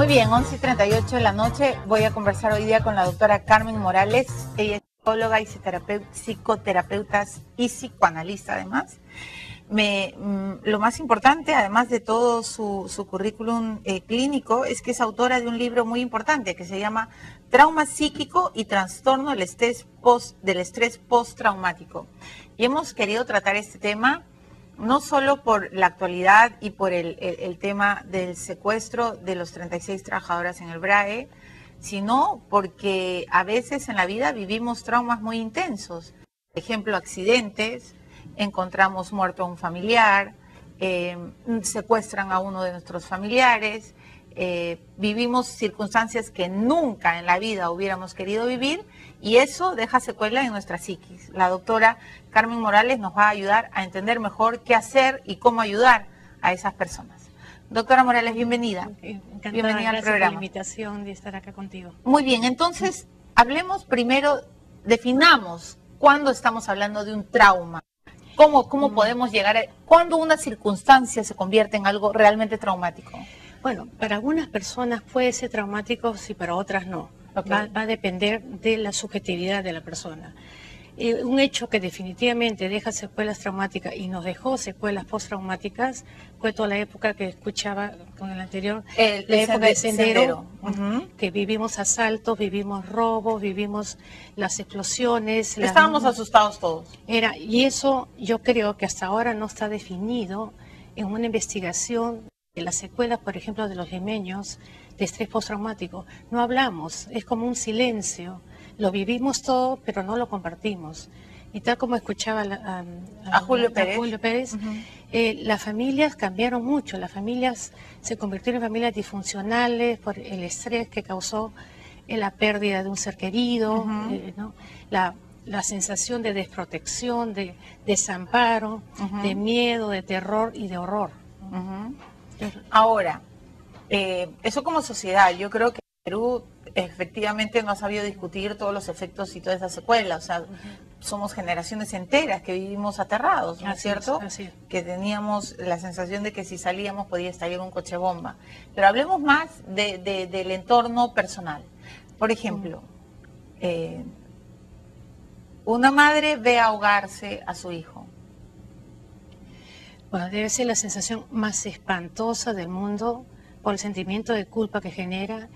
Muy bien, 11:38 de la noche. Voy a conversar hoy día con la doctora Carmen Morales. Ella es psicóloga y psicoterapeuta y psicoanalista además. Lo más importante, además de todo su currículum clínico, es que es autora de un libro muy importante que se llama Trauma psíquico y trastorno del estrés postraumático. Y hemos querido tratar este tema no solo por la actualidad y por el tema del secuestro de los 36 trabajadoras en el BRAE, sino porque a veces en la vida vivimos traumas muy intensos. Por ejemplo, accidentes, encontramos muerto a un familiar, secuestran a uno de nuestros familiares, vivimos circunstancias que nunca en la vida hubiéramos querido vivir y eso deja secuela en nuestra psiquis. La doctora Carmen Morales nos va a ayudar a entender mejor qué hacer y cómo ayudar a esas personas. Doctora Morales, bienvenida. Encantada, bienvenida al programa. Gracias por la invitación de estar acá contigo. Muy bien, entonces hablemos primero, definamos cuándo estamos hablando de un trauma. ¿Cómo podemos llegar a cuándo una circunstancia se convierte en algo realmente traumático? Bueno, para algunas personas puede ser traumático y para otras no. Okay. Va a depender de la subjetividad de la persona. Un hecho que definitivamente deja secuelas traumáticas y nos dejó secuelas postraumáticas fue toda la época que escuchaba con el anterior, la época de Sendero. Que vivimos asaltos, vivimos robos, vivimos las explosiones. Estábamos asustados todos. Y eso yo creo que hasta ahora no está definido en una investigación de las secuelas, por ejemplo, de los limeños de estrés postraumático. No hablamos, es como un silencio. Lo vivimos todo, pero no lo compartimos. Y tal como escuchaba a Julio Pérez, las familias cambiaron mucho. Las familias se convirtieron en familias disfuncionales por el estrés que causó la pérdida de un ser querido, ¿no? La sensación de desprotección, de desamparo, de miedo, de terror y de horror. Ahora, eso como sociedad, yo creo que Perú efectivamente no ha sabido discutir todos los efectos y todas esas secuelas. O sea, somos generaciones enteras que vivimos aterrados, ¿no es cierto? Así es. Que teníamos la sensación de que si salíamos podía estallar un coche bomba. Pero hablemos más del entorno personal. Por ejemplo, una madre ve ahogarse a su hijo. Bueno, debe ser la sensación más espantosa del mundo por el sentimiento de culpa que genera.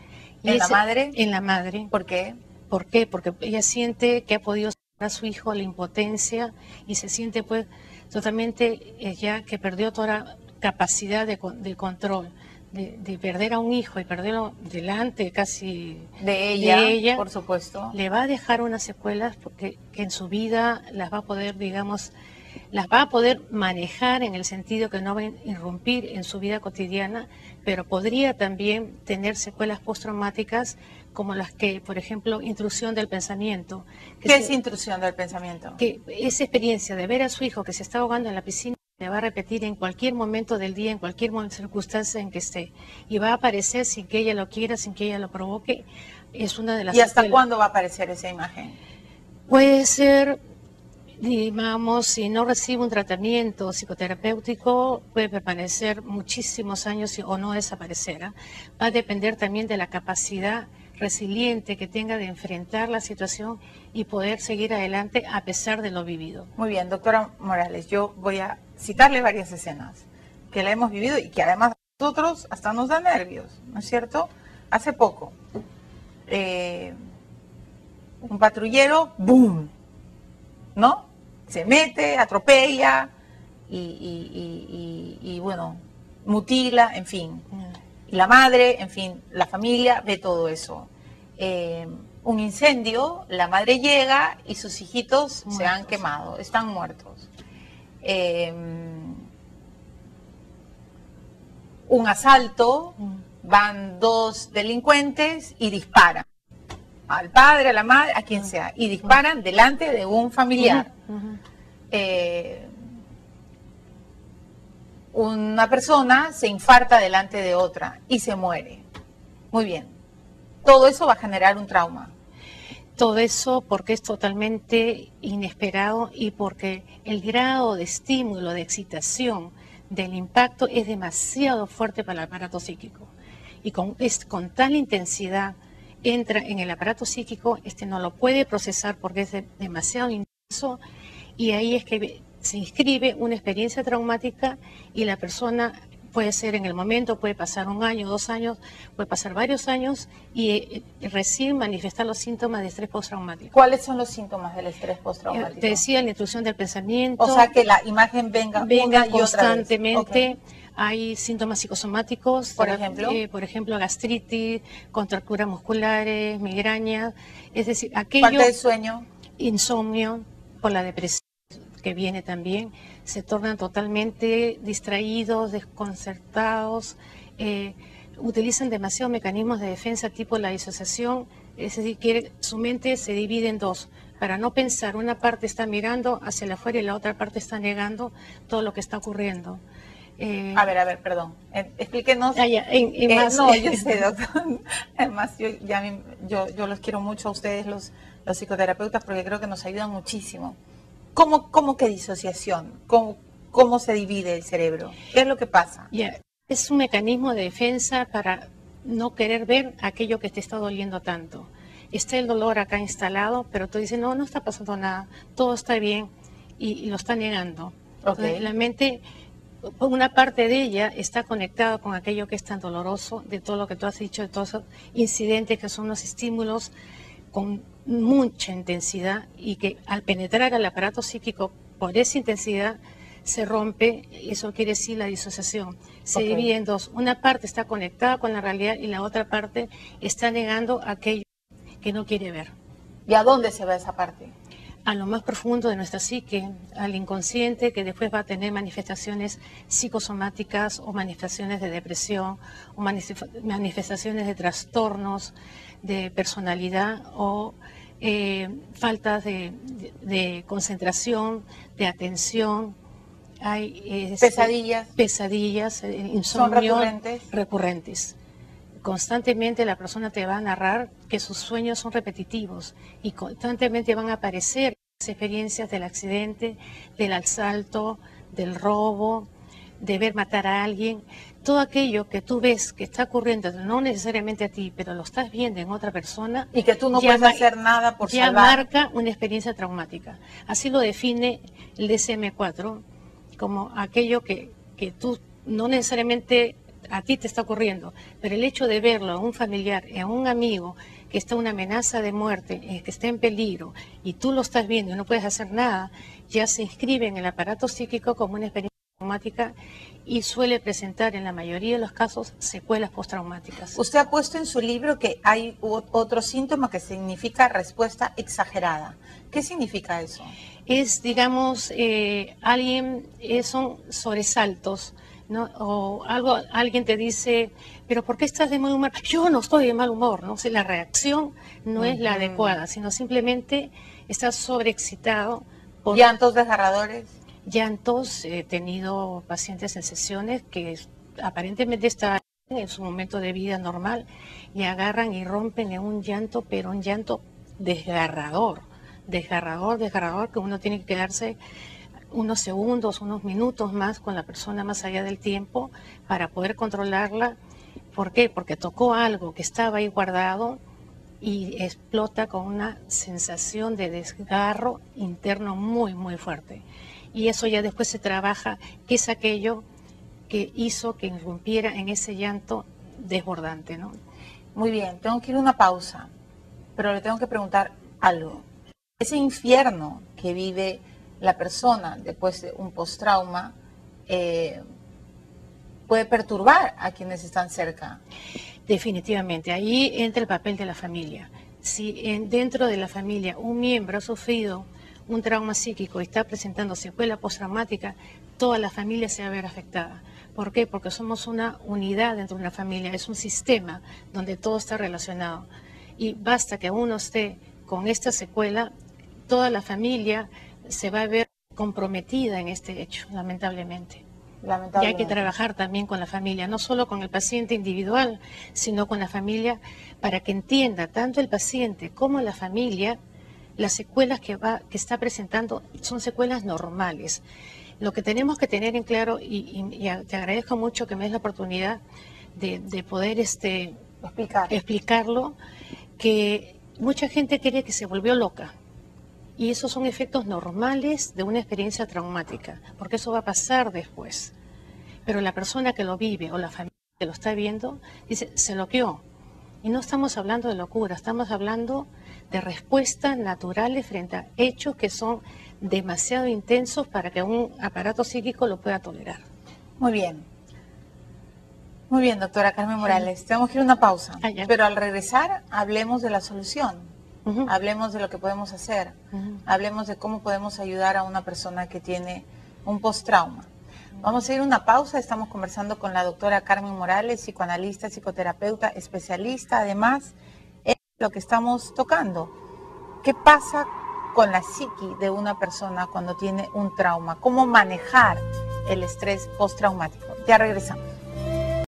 ¿En la madre? En la madre. ¿Por qué? ¿Por qué? Porque ella siente que ha podido salvar a su hijo, la impotencia, y se siente pues totalmente ya que perdió toda la capacidad de control, de perder a un hijo y perderlo delante casi de ella, por supuesto. Le va a dejar unas secuelas porque que en su vida las va a poder, digamos, las va a poder manejar en el sentido que no va a irrumpir en su vida cotidiana, pero podría también tener secuelas postraumáticas como las que, por ejemplo, intrusión del pensamiento. ¿Qué es intrusión del pensamiento? Que esa experiencia de ver a su hijo que se está ahogando en la piscina le va a repetir en cualquier momento del día, en cualquier circunstancia en que esté, y va a aparecer sin que ella lo quiera, sin que ella lo provoque. Es una de las ¿Y hasta secuelas. cuándo va a aparecer esa imagen? Puede ser, digamos, si no recibe un tratamiento psicoterapéutico, puede permanecer muchísimos años o no desaparecer. Va a depender también de la capacidad resiliente que tenga de enfrentar la situación y poder seguir adelante a pesar de lo vivido. Muy bien, doctora Morales, yo voy a citarle varias escenas que la hemos vivido y que además a nosotros hasta nos da nervios, ¿no es cierto? Hace poco, un patrullero, ¡boom!, ¿no? Se mete, atropella y bueno, mutila, en fin. Y la madre, en fin, la familia ve todo eso. Un incendio, la madre llega y sus hijitos se han quemado, están muertos. Un asalto, van dos delincuentes y disparan al padre, a la madre, a quien sea, y disparan delante de un familiar. Una persona se infarta delante de otra y se muere. Muy bien. Todo eso va a generar un trauma. Todo eso porque es totalmente inesperado y porque el grado de estímulo, de excitación del impacto es demasiado fuerte para el aparato psíquico. y con tal intensidad entra en el aparato psíquico, no lo puede procesar porque es demasiado intenso, y ahí es que se inscribe una experiencia traumática y la persona puede ser en el momento, puede pasar 1 año, 2 años, puede pasar varios años y recién manifestar los síntomas de estrés postraumático. ¿Cuáles son los síntomas del estrés postraumático? Te decía, la intrusión del pensamiento. O sea, que la imagen venga una y constantemente. Otra vez. Okay. Hay síntomas psicosomáticos, por ejemplo, gastritis, contracturas musculares, migrañas, es decir, aquello. Falta de sueño. Insomnio, por la depresión que viene también, se tornan totalmente distraídos, desconcertados, utilizan demasiados mecanismos de defensa tipo la disociación, es decir, su mente se divide en dos. Para no pensar, una parte está mirando hacia el afuera y la otra parte está negando todo lo que está ocurriendo. A ver, perdón. Explíquenos. Más, no, yo sé, doctor. Además, yo los quiero mucho a ustedes, los psicoterapeutas, porque creo que nos ayudan muchísimo. ¿Cómo que disociación? ¿Cómo se divide el cerebro? ¿Qué es lo que pasa? Es un mecanismo de defensa para no querer ver aquello que te está doliendo tanto. Está el dolor acá instalado, pero tú dices, no está pasando nada, todo está bien, y lo está negando. Okay. Entonces, la mente, una parte de ella está conectada con aquello que es tan doloroso, de todo lo que tú has dicho, de todos esos incidentes que son los estímulos con mucha intensidad, y que al penetrar al aparato psíquico por esa intensidad se rompe. Eso quiere decir la disociación. Se divide en dos. Una parte está conectada con la realidad y la otra parte está negando aquello que no quiere ver. ¿Y a dónde se va esa parte? A lo más profundo de nuestra psique, al inconsciente, que después va a tener manifestaciones psicosomáticas o manifestaciones de depresión o manifestaciones de trastornos de personalidad o faltas de concentración, de atención. Hay pesadillas, insomnio. ¿Son recurrentes. Constantemente la persona te va a narrar que sus sueños son repetitivos y constantemente van a aparecer las experiencias del accidente, del asalto, del robo, de ver matar a alguien. Todo aquello que tú ves que está ocurriendo, no necesariamente a ti, pero lo estás viendo en otra persona. Y que tú no puedes hacer nada por salvar. Ya marca una experiencia traumática. Así lo define el DSM-4, como aquello que tú no necesariamente a ti te está ocurriendo, pero el hecho de verlo a un familiar, a un amigo que está una amenaza de muerte, que está en peligro, y tú lo estás viendo y no puedes hacer nada, ya se inscribe en el aparato psíquico como una experiencia traumática y suele presentar en la mayoría de los casos secuelas postraumáticas. Usted ha puesto en su libro que hay otro síntoma que significa respuesta exagerada. ¿Qué significa eso? Es, digamos, son sobresaltos, ¿no? O alguien te dice, pero ¿por qué estás de mal humor? Yo no estoy de mal humor, ¿no? O sea, la reacción no es la adecuada, sino simplemente estás sobreexcitado. ¿Llantos desgarradores? Llantos, he tenido pacientes en sesiones que aparentemente estaban en su momento de vida normal y agarran y rompen en un llanto, pero un llanto desgarrador, que uno tiene que quedarse unos segundos, unos minutos más con la persona más allá del tiempo para poder controlarla. ¿Por qué? Porque tocó algo que estaba ahí guardado y explota con una sensación de desgarro interno muy, muy fuerte. Y eso ya después se trabaja, qué es aquello que hizo que irrumpiera en ese llanto desbordante, ¿no? Muy bien, tengo que ir a una pausa, pero le tengo que preguntar algo. Ese infierno que vive la persona después de un postrauma puede perturbar a quienes están cerca. Definitivamente, ahí entra el papel de la familia. Si dentro de la familia un miembro ha sufrido un trauma psíquico y está presentando secuela postraumática, toda la familia se va a ver afectada. ¿Por qué? Porque somos una unidad dentro de una familia, es un sistema donde todo está relacionado. Y basta que uno esté con esta secuela, toda la familia se va a ver comprometida en este hecho, lamentablemente. Y hay que trabajar también con la familia, no solo con el paciente individual, sino con la familia, para que entienda tanto el paciente como la familia las secuelas que está presentando son secuelas normales. Lo que tenemos que tener en claro, y te agradezco mucho que me des la oportunidad, de poder explicarlo, que mucha gente cree que se volvió loca. Y esos son efectos normales de una experiencia traumática, porque eso va a pasar después. Pero la persona que lo vive o la familia que lo está viendo, dice, se loqueó. Y no estamos hablando de locura, estamos hablando de respuestas naturales frente a hechos que son demasiado intensos para que un aparato psíquico lo pueda tolerar. Muy bien. Muy bien, doctora Carmen Morales. Tenemos que ir a una pausa, pero al regresar hablemos de la solución. Hablemos de lo que podemos hacer, hablemos de cómo podemos ayudar a una persona que tiene un post-trauma. Vamos a ir a una pausa, estamos conversando con la doctora Carmen Morales, psicoanalista, psicoterapeuta, especialista, además, en lo que estamos tocando. ¿Qué pasa con la psiqui de una persona cuando tiene un trauma? ¿Cómo manejar el estrés postraumático? Ya regresamos.